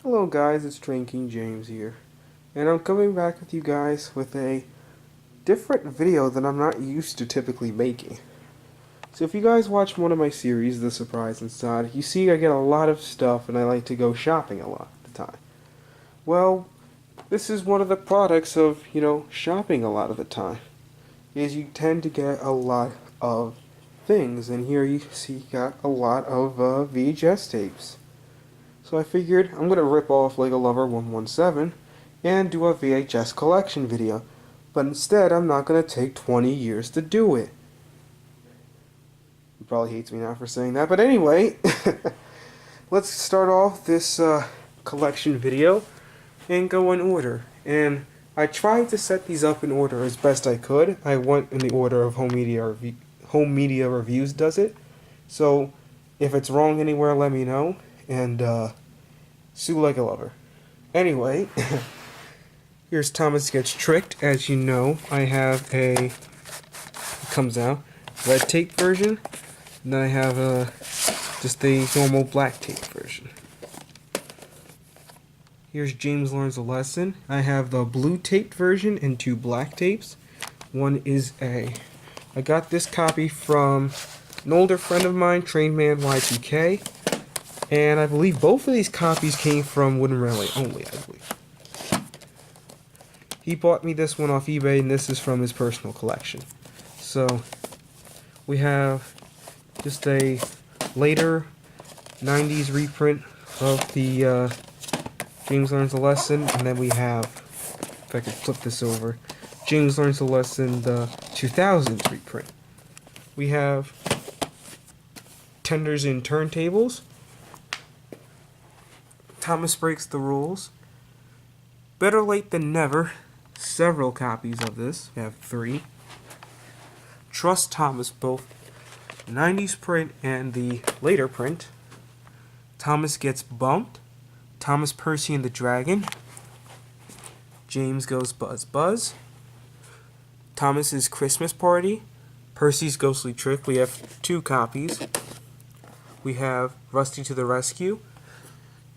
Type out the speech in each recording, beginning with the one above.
Hello guys, it's Drinking James here, and I'm coming back with you guys with a different video that I'm not used to typically making. So if you guys watch one of my series, The Surprise Inside, you see I get a lot of stuff and I like to go shopping a lot of the time. Well, this is one of the products of, shopping a lot of the time, is you tend to get a lot of things, and here you see you got a lot of VHS tapes. So I figured I'm going to rip off Lego Lover 117 and do a VHS collection video. But instead, I'm not going to take 20 years to do it. He probably hates me now for saying that. But anyway, let's start off this collection video and go in order. And I tried to set these up in order as best I could. I went in the order of Home Media Reviews does it. So if it's wrong anywhere, let me know. And sue like a lover. Anyway, here's Thomas Gets Tricked. As you know, I have it comes out red tape version, and then I have just the normal black tape version. Here's James Learns a Lesson. I have the blue taped version and two black tapes. One is I got this copy from an older friend of mine, Trainman Y2K. And I believe both of these copies came from Wooden Railway only, I believe. He bought me this one off eBay, and this is from his personal collection. So, we have just a later 90s reprint of the James Learns a Lesson, and then we have, if I could flip this over, James Learns a Lesson, the 2000s reprint. We have Tenders and Turntables, Thomas Breaks the Rules, Better Late Than Never, several copies of this, we have 3. Trust Thomas, both 90s print and the later print. Thomas Gets Bumped, Thomas Percy and the Dragon, James Goes Buzz Buzz, Thomas's Christmas Party, Percy's Ghostly Trick, we have 2 copies. We have Rusty to the Rescue,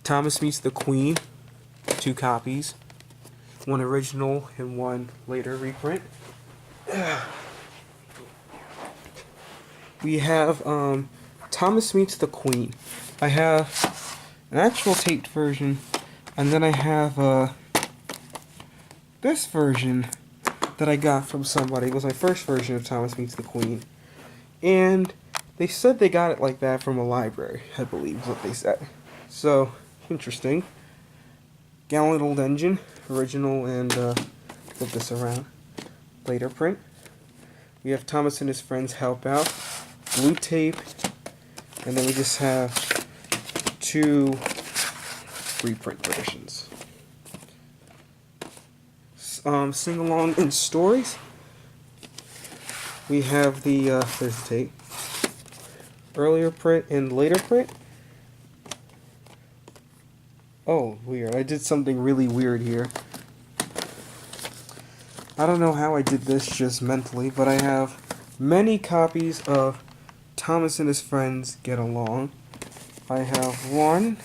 Thomas Meets the Queen, 2 copies, one original and one later reprint. We have Thomas Meets the Queen. I have an actual taped version, and then I have this version that I got from somebody. It was my first version of Thomas Meets the Queen, and they said they got it like that from a library, I believe is what they said. So, interesting. Gallant Old Engine, original, and flip this around. Later print. We have Thomas and his friends help out. Blue tape. And then we just have 2 reprint versions. Sing Along and Stories. We have the, there's the tape. Earlier print and later print. Oh, weird. I did something really weird here. I don't know how I did this just mentally, but I have many copies of Thomas and His Friends Get Along. I have 1,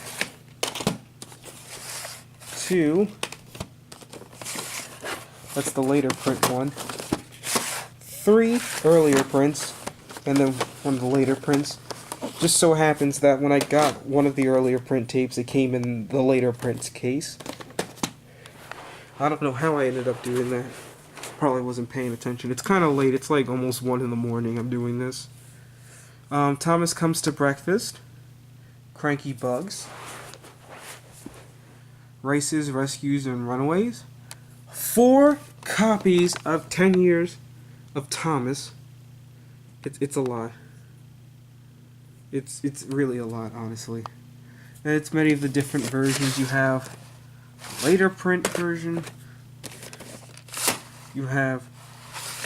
2, that's the later print one, 3 earlier prints, and then one of the later prints. Just so happens that when I got one of the earlier print tapes, it came in the later prints case. I don't know how I ended up doing that. Probably wasn't paying attention. It's kind of late. It's like almost 1 in the morning I'm doing this. Thomas Comes to Breakfast. Cranky Bugs. Races, Rescues, and Runaways. 4 copies of 10 Years of Thomas. It's a lot. It's really a lot, honestly. And it's many of the different versions. You have later print version. You have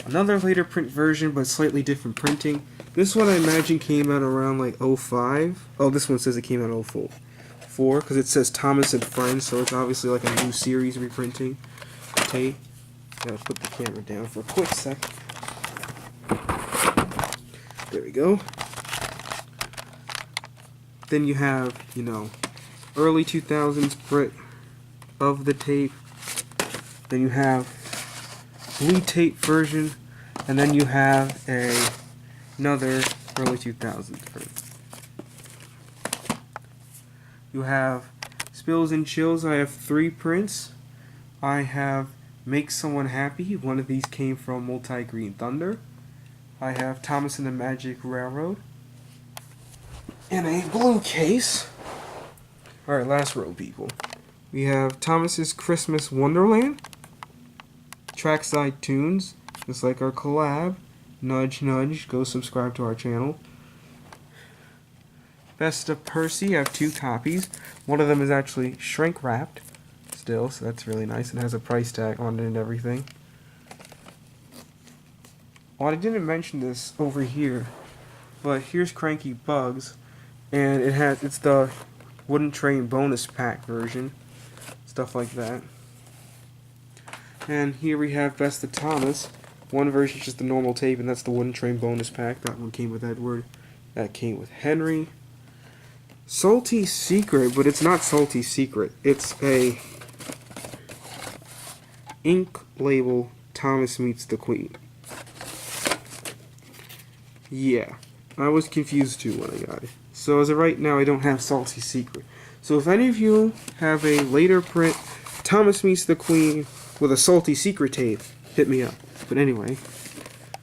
another later print version, but slightly different printing. This one I imagine came out around like 05. Oh, this one says it came out 04, because it says Thomas and Friends, so it's obviously like a new series reprinting. Okay, gotta put the camera down for a quick sec. There we go. Then you have, early 2000s print of the tape. Then you have blue tape version, and then you have another early 2000s print. You have Spills and Chills. I have 3 prints. I have Make Someone Happy. One of these came from Multi-Green Thunder. I have Thomas and the Magic Railroad in a blue case. Alright, last row, people. We have Thomas's Christmas Wonderland. Trackside Tunes, just like our collab. Nudge, nudge, go subscribe to our channel. Best of Percy, I have 2 copies. One of them is actually shrink wrapped still, so that's really nice. It has a price tag on it and everything. Well, I didn't mention this over here, but here's Cranky Bugs, and it's the Wooden Train bonus pack version, stuff like that. And here we have Best of Thomas. One version is just the normal tape, and that's the Wooden Train bonus pack. That one came with Edward. That came with Henry. Salty Secret, but it's not Salty Secret. It's a ink label Thomas Meets the Queen. Yeah, I was confused too when I got it. So as of right now, I don't have Salty Secret. So if any of you have a later print Thomas Meets the Queen with a Salty Secret tape, hit me up. But anyway,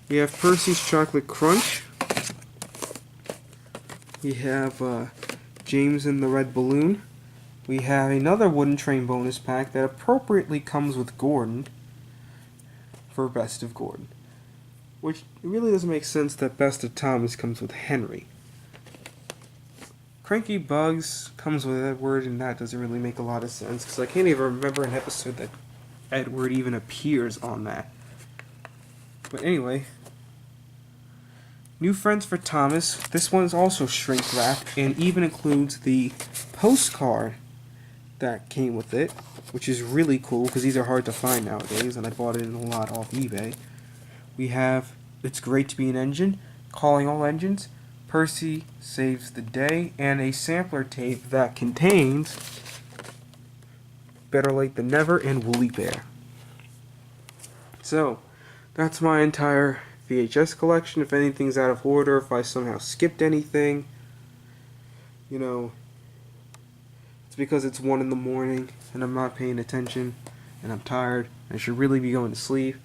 we have Percy's Chocolate Crunch. We have James and the Red Balloon. We have another Wooden Train bonus pack that appropriately comes with Gordon for Best of Gordon. Which it really doesn't make sense that Best of Thomas comes with Henry. Cranky Bugs comes with Edward, and that doesn't really make a lot of sense, because I can't even remember an episode that Edward even appears on that. But anyway, New Friends for Thomas. This one's also shrink wrapped, and even includes the postcard that came with it, which is really cool, because these are hard to find nowadays, and I bought it in a lot off eBay. We have It's Great to Be an Engine, Calling All Engines, Percy Saves the Day, and a sampler tape that contains Better Late Than Never and Woolly Bear. So, that's my entire VHS collection. If anything's out of order, if I somehow skipped anything, you know, it's because it's 1 in the morning and I'm not paying attention and I'm tired. I should really be going to sleep.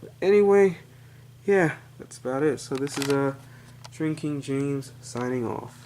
But anyway, yeah, that's about it. So this is Drinking James signing off.